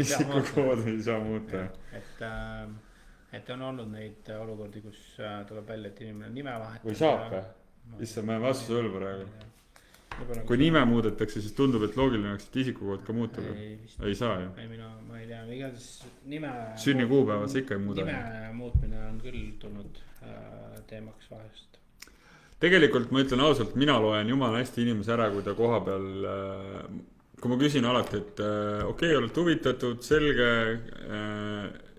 isikukoodi ei saa muuta. Et on olnud neid olukordi, kus tuleb välja, et inimene on nime vahetada. Või saab või? Issa ma vastuse õlgu praegu. Kui nime muudetakse, siis tundub, et loogiline oleks, et isikukood ka muuta. Ei saa ju. Ma ei tea, igatahes nime sünni kuupäevas ikka ei muuda. Nime muutmine on küll tulnud teemaks vahest. Tegelikult ma ütlen ausalt, mina loen jumala hästi inimese ära, kui ta koha peal, kui ma küsin alati, et okei, olete huvitatud, selge,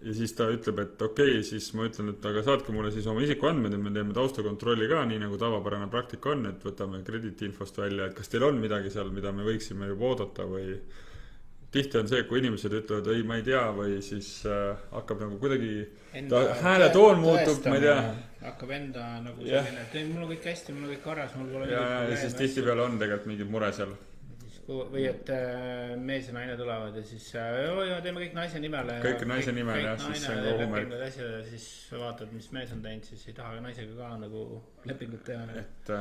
ja siis ta ütleb, et okei, siis ma ütlen, et aga saatke mulle siis oma isikuandmed, et me teeme taustakontrolli ka, nii nagu tavapärane praktika on, et võtame krediitinfost välja, et kas teil on midagi seal, mida me võiksime juba oodata või tihti on see, kui inimesed ütlevad, ei, ma ei tea, või siis hakkab nagu kuidagi hääle toon muutub, ma ei tea. Hakkab enda nagu selline, et mul on kõik hästi, mul on kõik korras, mul pole ja siis tihti peale on tegelikult mingi mure seal. Või et mees ja naine tulevad ja siis teeme kõik naise nimele. Kõik naise nimele, jah, siis see on kogu märk. Ja siis vaatad, mis mees on teinud, siis ei taha naisega ka nagu lepingut teha. Et,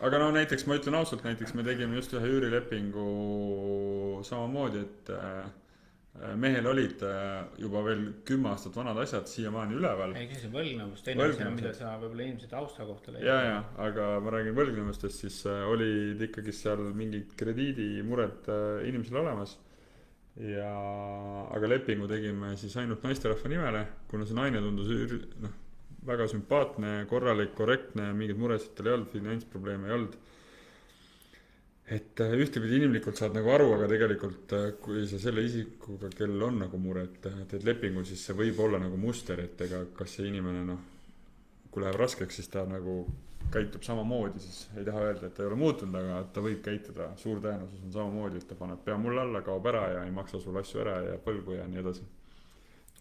aga näiteks ma ütlen ausalt, näiteks me tegime just ühe üürilepingu samamoodi, et mehel olid juba veel 10 aastat vanad asjad siiamaani üleval. ei, see võlgnevus, teine asi on, mida sa võib-olla inimese tausta kohta leiad. ja, aga ma räägin võlgnevustest, siis olid ikkagi seal mingid krediidimured inimesel olemas. Aga lepingu tegime siis ainult naisterahva nimele, kuna see naine tundus väga sümpaatne, korralik, korrektne, mingid muresid tal ei olnud, finantsprobleeme ei olnud. Et ühtepidi inimlikult saad nagu aru, aga tegelikult kui sa selle isikuga, kellel on nagu mure, et teed lepingu, siis see võib olla nagu muster, et ega kas see inimene kui läheb raskeks, siis ta nagu käitub samamoodi, siis ei taha öelda, et ta ei ole muutunud, aga ta võib käituda, suur tõenäosus on samamoodi, et ta paneb pea mulle alla, kaob ära ja ei maksa sul asju ära ja põlgu ja nii edasi.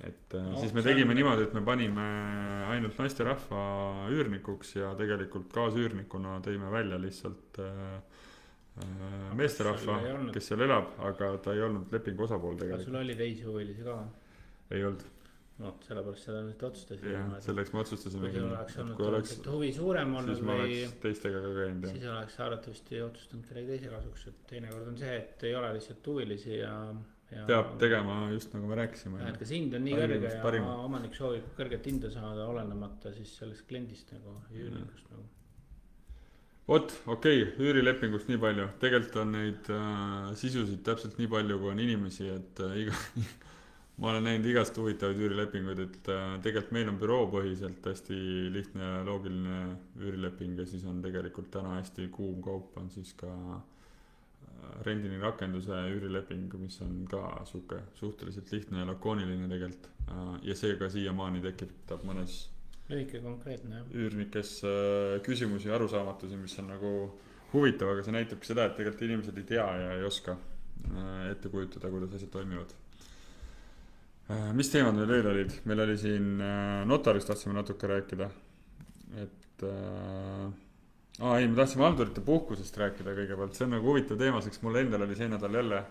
Et siis me tegime niimoodi, et me panime ainult naisterahva üürnikuks ja tegelikult kaasüürnikuna tõime välja lihtsalt meesterahva, kes seal elab, aga ta ei olnud lepingu osapool tegelikult. Sul oli teisi huvilisi ka? Ei olnud. Sellepärast seda nüüd otsustasid. Jah, selleks me otsustasime. Kui oleks huvi suurem olnud siis ma oleks teistega ka käinud. Siis oleks arvatavasti otsustanud kellegi teise kasuks, et teinekord on see, et ei ole lihtsalt huvilisi ja peab tegema just nagu me rääkisime. Et kas hind on nii kõrge ja omanik soovib kõrget hinda saada olenemata siis sellest kliendist nagu üürnikust nagu. Okei, üürilepingust nii palju. Tegelikult on neid sisusid täpselt nii palju, kui on inimesi, et ma olen näinud igast huvitavaid üürilepinguid, et tegelikult meil on büroopõhiselt hästi lihtne ja loogiline üürileping ja siis on tegelikult täna hästi kuum kaup on siis ka rendini rakenduse üürileping, mis on ka suhteliselt lihtne ja lakooniline tegelikult ja see ka siiamaani tekitab mõnes lühike konkreetne üürnikes küsimusi ja arusaamatusi, mis on nagu huvitav, aga see näitabki seda, et tegelikult inimesed ei tea ja ei oska ette kujutada, kuidas asjad toimivad. Mis teemad meil veel olid? Meil oli siin notarist tahtsime natuke rääkida, et ma tahtsime haldurite puhkusest rääkida kõigepealt, see on nagu huvitav teema, sest mul endal oli see nädal jälle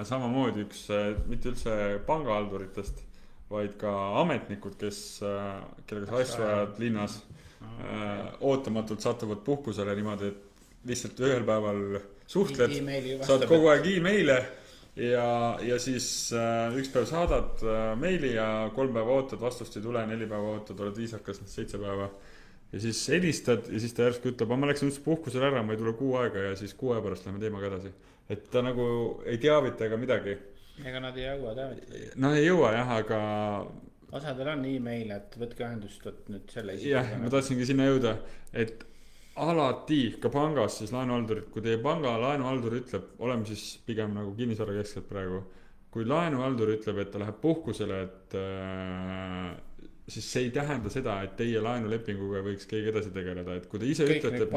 samamoodi üks, mitte üldse pangahalduritest, vaid ka ametnikud, kellega sa asju ajad linnas, ootamatult satuvad puhkusele niimoodi, et lihtsalt ühel päeval suhtled, saad kogu aeg e-maile ja siis üks päev saadad meili ja 3 päeva ootad, vastust ei tule, 4 päeva ootad, oled viisakas, 7 päeva ja siis helistad ja siis ta järsku ütleb, ma läksin üldse puhkusele ära, ma ei tule 6 aega ja siis 6 aja pärast lähme teemaga edasi. Et ta nagu ei teavita ega midagi. Ega nad ei jõua teavitada. Nad ei jõua jah, aga osadel on e-mail, et võtke ühendust nüüd selle jah, ma tahtsingi sinna jõuda, et alati ka pangas siis laenuhaldurid, kui teie panga laenuhaldur ütleb, oleme siis pigem nagu kinnisvara keskelt praegu, kui laenuhaldur ütleb, et ta läheb puhkusele, et siis see ei tähenda seda, et teie laenulepinguga võiks keegi edasi tegeleda, et kui te ise ütlete,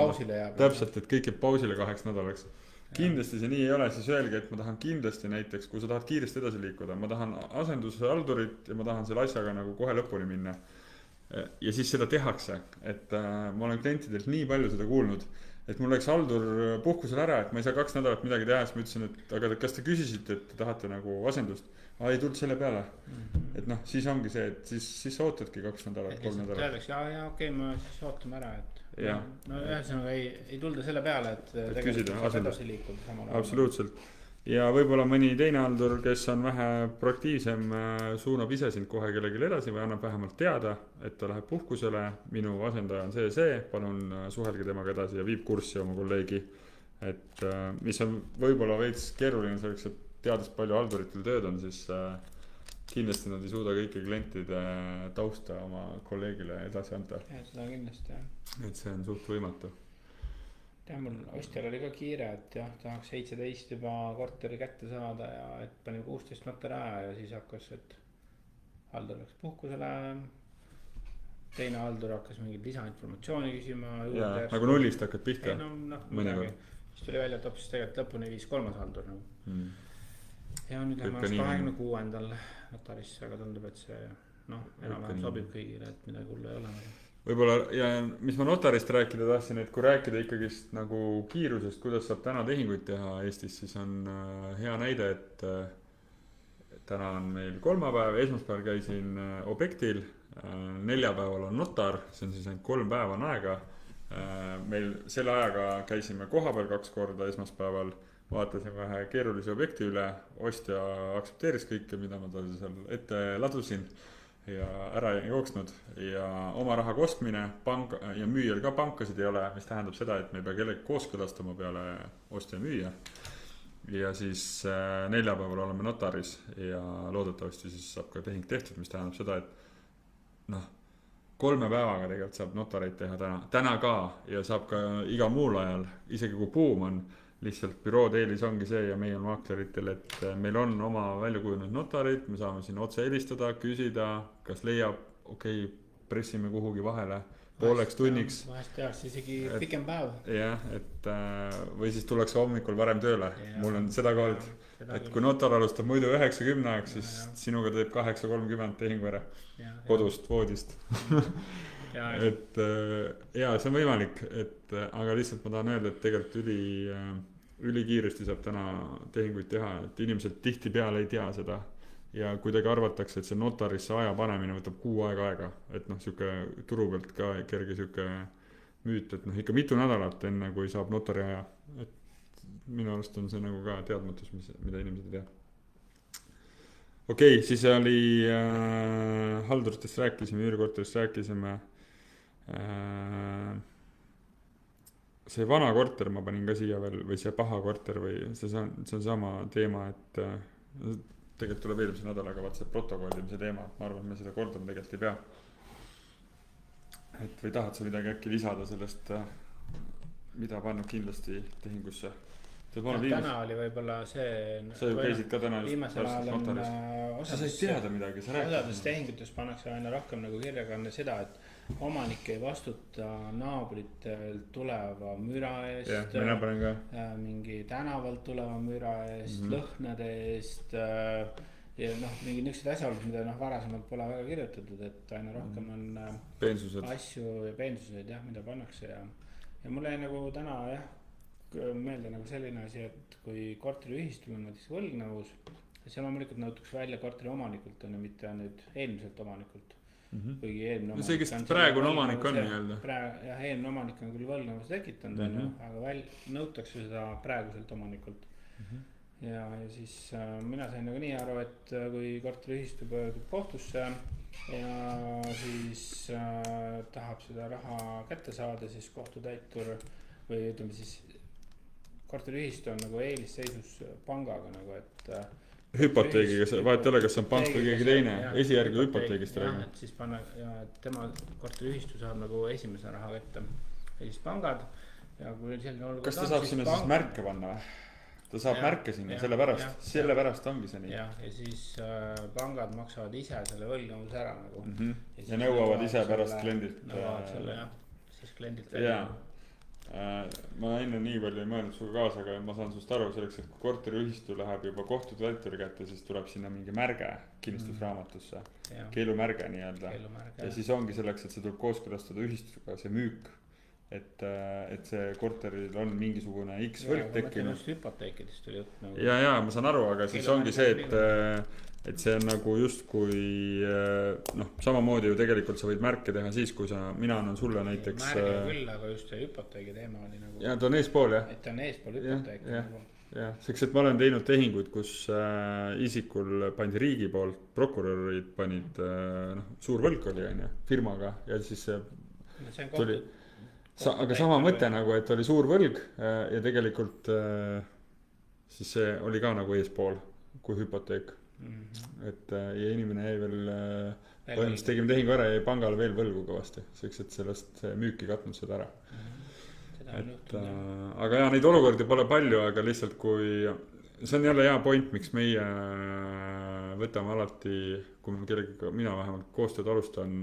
täpselt, et kõik jääb pausile 2 nädalaks. Kindlasti see nii ei ole, siis öelge, et ma tahan kindlasti näiteks, kui sa tahad kiiresti edasi liikuda, ma tahan asendushaldurit ja ma tahan selle asjaga nagu kohe lõpuni minna. Ja siis seda tehakse, et ma olen klientidelt nii palju seda kuulnud, et mul läks haldur puhkusel ära, et ma ei saa 2 nädalat midagi teha, siis ma ütlesin, et aga kas te küsisite, et te tahate nagu asendust? Ei tulnud selle peale. Et siis ongi see, et siis ootadki 2 nädalat, 3 nädalat. Teadaks, okei, ma siis ootame ära, et ühesõnaga ei tulda selle peale, et küsida edasi liikuda. Absoluutselt. Ja võib-olla mõni teine haldur, kes on vähe proaktiivsem, suunab ise sind kohe kellelegi edasi või annab vähemalt teada, et ta läheb puhkusele, minu asendaja on see, palun suhelge temaga edasi ja viib kurssi oma kolleegi. Et mis on võib-olla veits keeruline selleks, et teades palju halduritel tööd on, siis kindlasti nad ei suuda kõiki klientide tausta oma kolleegile edasi anda. Seda kindlasti, jah. Et see on suht võimatu. Mul ostjal oli ka kiire, et tahaks 17 juba korteri kätte saada ja et panime 16 notari aja ja siis hakkas, et haldur läks puhkusele. Teine haldur hakkas mingit lisainformatsiooni küsima. Nagu nullist hakkad pihta. Siis tuli välja, et hoopis tegelikult lõpuni viis 3. haldur. Ja nüüd lähen 26. notarisse, aga tundub, et see enam-vähem sobib kõigile, et midagi hullu ei ole. Võib-olla, ja mis ma notarist rääkida tahtsin, et kui rääkida ikkagist nagu kiirusest, kuidas saab täna tehinguid teha Eestis, siis on hea näide, et täna on meil kolmapäev, esmaspäeval käisin objektil, neljapäeval on notar, see on siis ainult 3 päeva on aega. Meil selle ajaga käisime kohapeal 2 korda esmaspäeval, vaatasin vähe keerulise objekti üle, ostja aktsepteeris kõike, mida ma talle seal ette ladusin ja ära ei jooksnud ja oma raha kostmine ja müüjal ka pankasid ei ole, mis tähendab seda, et me ei pea kellegi kooskõlastama peale ostja ja müüja. Ja siis neljapäeval oleme notaris ja loodetavasti siis saab ka tehing tehtud, mis tähendab seda, et noh, 3 päevaga tegelikult saab notareid teha täna ka ja saab ka iga muul ajal, isegi kui buum on, lihtsalt bürood eelis ongi see ja meil on maakleritel, et meil on oma välja kujunenud notarid, me saame siin otse helistada, küsida, kas leiab, okei, pressime kuhugi vahele pooleks tunniks. Vahest tehakse isegi pikem päev. Jah, et või siis tullakse hommikul varem tööle. Mul on seda ka olnud, et kui notar alustab muidu 9-10 aeg, siis sinuga teeb 8:30 tehingu ära kodust, voodist. Et jaa, see on võimalik, aga lihtsalt ma tahan öelda, et tegelikult ülikiiresti saab täna tehinguid teha, et inimesed tihti peale ei tea seda ja kuidagi arvatakse, et see notarisse aja panemine võtab 6 aega, et noh, siuke turu pealt ka kerge siuke müüt, et noh, ikka mitu nädalat enne, kui saab notari aja, et minu arust on see nagu ka teadmatus, mida inimesed ei tea. Okei, siis oli halduritest rääkisime, üürikorterist rääkisime. See vana korter ma panin ka siia veel või see paha korter või see on sama teema, et tegelikult tuleb eelmise nädalaga vaat see protokollimise teema, ma arvan, et me seda kordama tegelikult ei pea. Et või tahad sa midagi äkki lisada sellest, mida pannud kindlasti tehingusse? Täna oli võib-olla see... Sa ju käisid ka täna viimasel ajal on sa said teada midagi, sa rääkisid. Osades tehingutes pannakse aina rohkem nagu kirjakanne seda, et omanik ei vastuta naabritel tuleva müra eest, mingi tänavalt tuleva müra eest, lõhnade eest ja noh, mingi niisugused asjaolud, mida varasemalt pole väga kirjutatud, et aina rohkem on asju ja peensused, mida pannakse ja mul jäi nagu täna meelde nagu selline asi, et kui korteriühistul on näiteks võlgnevus, siis loomulikult nõutakse välja korteri omanikult ja mitte nüüd eelmiselt omanikult. Kuigi eelmine omanik see, kes praegune omanik on nii-öelda. Jah, eelmine omanik on küll võlgnevus tekitanud, aga nõutakse seda praeguselt omanikult. Ja siis mina sain nagu nii aru, et kui korteriühistu pöördub kohtusse ja siis tahab seda raha kätte saada, siis kohtutäitur või ütleme siis korteriühistu on nagu eelisseisus pangaga nagu, et hüpoteegiga, vahet ei ole, kas on pank või keegi teine, esijärgi hüpoteegist räägime. Et siis panna ja tema korteriühistu saab nagu esimese raha kätte ja siis pangad ja kui selline olukord kas ta saab sinna siis märke panna või? Ta saab märke sinna, sellepärast ongi see nii. Ja siis pangad maksavad ise selle võlgnevuse ära nagu. Ja nõuavad ise pärast kliendilt. Nõuavad selle siis kliendilt välja. Ma enne nii palju ei mõelnud suga kaasa, aga ma saan sust aru selleks, et kui korteriühistu läheb juba kohtutäituri kätte, siis tuleb sinna mingi märge kinnistusraamatusse, keelumärge nii-öelda. Ja siis ongi selleks, et see tuleb kooskõlastada ühistuga, see müük, et see korteril on mingisugune X võlg tekkinud. Ma mõtlen hüpoteekidest oli jutt nagu. Ja, ma saan aru, aga siis ongi see, et see on nagu just kui samamoodi ju tegelikult sa võid märke teha siis, kui mina annan sulle näiteks märge küll, aga just see hüpoteegi teema oli nagu ja ta on eespool, jah? Et ta on eespool hüpoteek jah, seks, et ma olen teinud tehinguid, kus isikul pandi riigi poolt, prokurörid panid suur võlg oli firmaga ja siis see tuli aga sama mõte nagu, et oli suur võlg ja tegelikult siis see oli ka nagu eespool kui hüpoteek. Et ja inimene jäi veel põhimõtteliselt tegime tehingu ära ja jäi pangale veel võlgu kõvasti, seks, et sellest müüki katnud seda ära. Aga jah, neid olukordi pole palju, aga lihtsalt kui see on jälle hea point, miks meie võtame alati, kui me kellega, mina vähemalt koostööd alustan,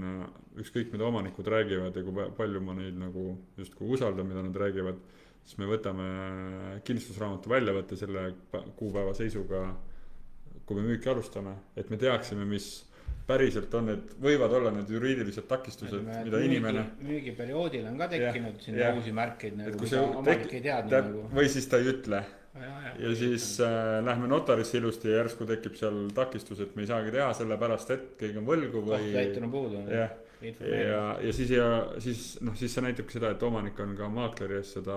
ükskõik mida omanikud räägivad ja kui palju ma neid nagu just kui usaldan, mida nad räägivad, siis me võtame kinnistusraamatu väljavõtte selle kuupäeva seisuga, kui me müüki alustame, et me teaksime, mis päriselt on, et võivad olla need juriidilised takistused, mida inimene müügiperioodil on ka tekkinud siin uusi märkeid, mida omanik ei teadnud nagu. Või siis ta ei ütle ja siis lähme notarisse ilusti ja järsku tekib seal takistus, et me ei saagi teha sellepärast, et keegi on võlgu või kohtutäitur on puudu. jah, ja siis see näitabki seda, et omanik on ka maakleri ees seda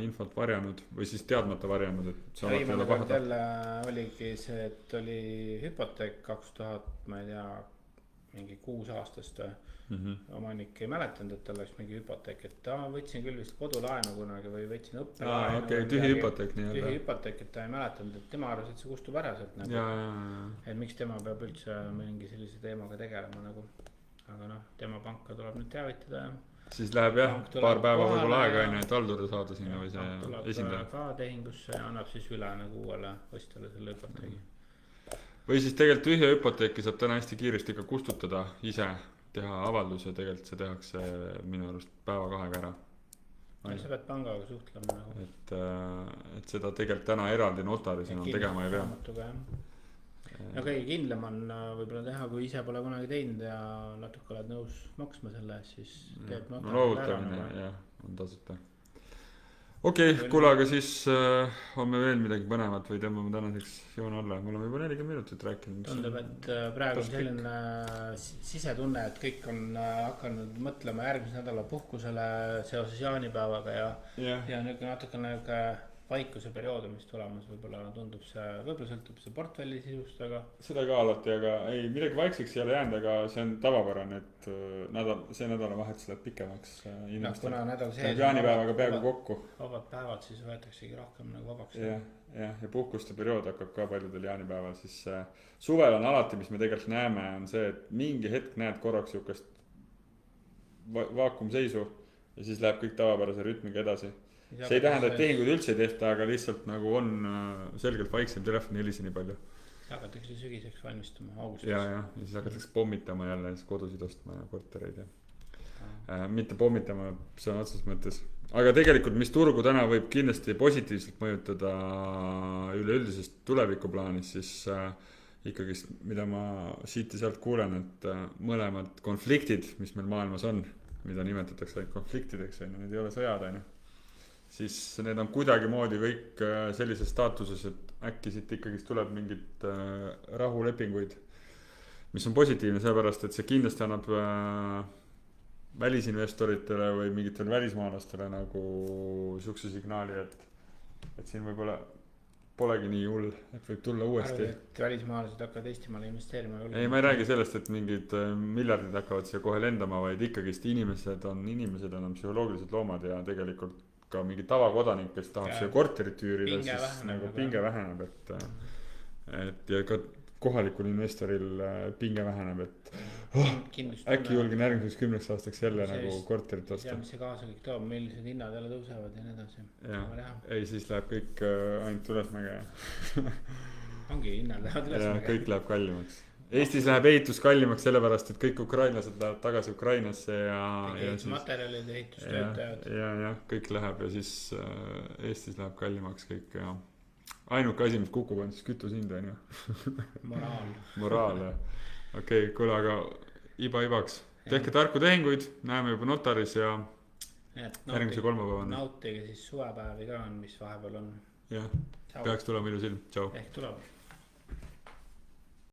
infot varjanud või siis teadmata varjanud, et see alati ei ole pahata. jälle oligi see, et oli hüpoteek 2000, ma ei tea, mingi 6 aastast omanik ei mäletanud, et tal oleks mingi hüpoteek, et võtsin küll vist kodulaenu kunagi või võtsin õppelaenu. Okei, tühi hüpoteek nii-öelda. Tühi hüpoteek, et ta ei mäletanud, et tema arvas, et see kustub ära sealt nagu. Et miks tema peab üldse mingi sellise teemaga tegelema nagu. Aga tema panka tuleb nüüd teavitada. Siis läheb jah, paar päeva võib-olla aega enne, et halduri saada sinna või see esindaja. Tuleb ka tehingusse ja annab siis üle nagu uuele ostjale selle hüpoteegi. Või siis tegelikult tühja hüpoteeki saab täna hästi kiiresti ka kustutada ise, teha avaldus ja tegelikult see tehakse minu arust päeva-kahega ära. Sa pead pangaga suhtlema nagu. Et seda tegelikult täna eraldi notaris enam tegema ei pea. Kõige kindlam on võib-olla teha, kui ise pole kunagi teinud ja natuke oled nõus maksma selle, siis teeb notar. Loovutamine jah, on tasuta. Okei, kuule, aga siis on me veel midagi põnevat või tõmbame tänaseks joon alla. Mul on juba 40 minutit rääkinud. Tundub, et praegu on selline sisetunne, et kõik on hakanud mõtlema järgmise nädala puhkusele seoses jaanipäevaga ja natukene vaikuse periood on vist tulemas, võib-olla tundub see, võib-olla sõltub see portfelli sisust, aga seda ka alati, aga ei, midagi vaikseks ei ole jäänud, aga see on tavapärane, et see nädalavahetus läheb pikemaks inimestel. Jaanipäevaga peaaegu kokku. Vabad päevad siis võetaksegi rohkem nagu vabaks. Ja puhkuste periood hakkab ka paljudel jaanipäeval, siis suvel on alati, mis me tegelikult näeme, on see, et mingi hetk näed korraks sihukest vaakumseisu ja siis läheb kõik tavapärase rütmiga edasi. See ei tähenda, et tehinguid üldse ei tehta, aga lihtsalt nagu on selgelt vaiksem telefoni helisi nii palju. Hakatakse sügiseks valmistama augustis. Ja siis hakatakse pommitama jälle kodusid ostma ja kortereid ja mitte pommitama sõna otseses mõttes. Aga tegelikult, mis turgu täna võib kindlasti positiivselt mõjutada üleüldisest tulevikuplaanis, siis ikkagist, mida ma siit ja sealt kuulen, et mõlemad konfliktid, mis meil maailmas on, mida nimetatakse ainult konfliktideks, need ei ole sõjad, siis need on kuidagimoodi kõik sellises staatuses, et äkki siit ikkagist tuleb mingit rahulepinguid, mis on positiivne, sellepärast, et see kindlasti annab välisinvestoritele või mingitele välismaalastele nagu sihukese signaali, et siin võib-olla polegi nii hull, et võib tulla uuesti. Et välismaalased hakkavad Eestimaale investeerima. Ei, ma ei räägi sellest, et mingid miljardid hakkavad siia kohe lendama, vaid ikkagist inimesed on psühholoogilised loomad ja tegelikult ka mingi tavakodanik, kes tahab siia korterit üürida, siis nagu pinge väheneb, et ja ka kohalikul investoril pinge väheneb, et äkki julgen järgmiseks 10 aastaks jälle nagu korterit osta. Mis see kaasa kõik toob, millised hinnad jälle tõusevad ja nii edasi. Ei, siis läheb kõik ainult ülesmäge. Ongi hinnad lähevad ülesmäge. Kõik läheb kallimaks. Eestis läheb ehitus kallimaks sellepärast, et kõik ukrainlased lähevad tagasi Ukrainasse ja ehitusmaterjalid, ehitustöötajad. Ja kõik läheb ja siis Eestis läheb kallimaks kõik ja ainuke asi, mis kukub on siis kütushind on ju. Moraal, jah. Okei, kuule, aga ibaks. Tehke tarku tehinguid, näeme juba notaris ja järgmise kolmapäevani. Nautige siis suvepäevi ka on, mis vahepeal on. Jah, peaks tulema ilus ilm. Tšau. Ehk tuleb.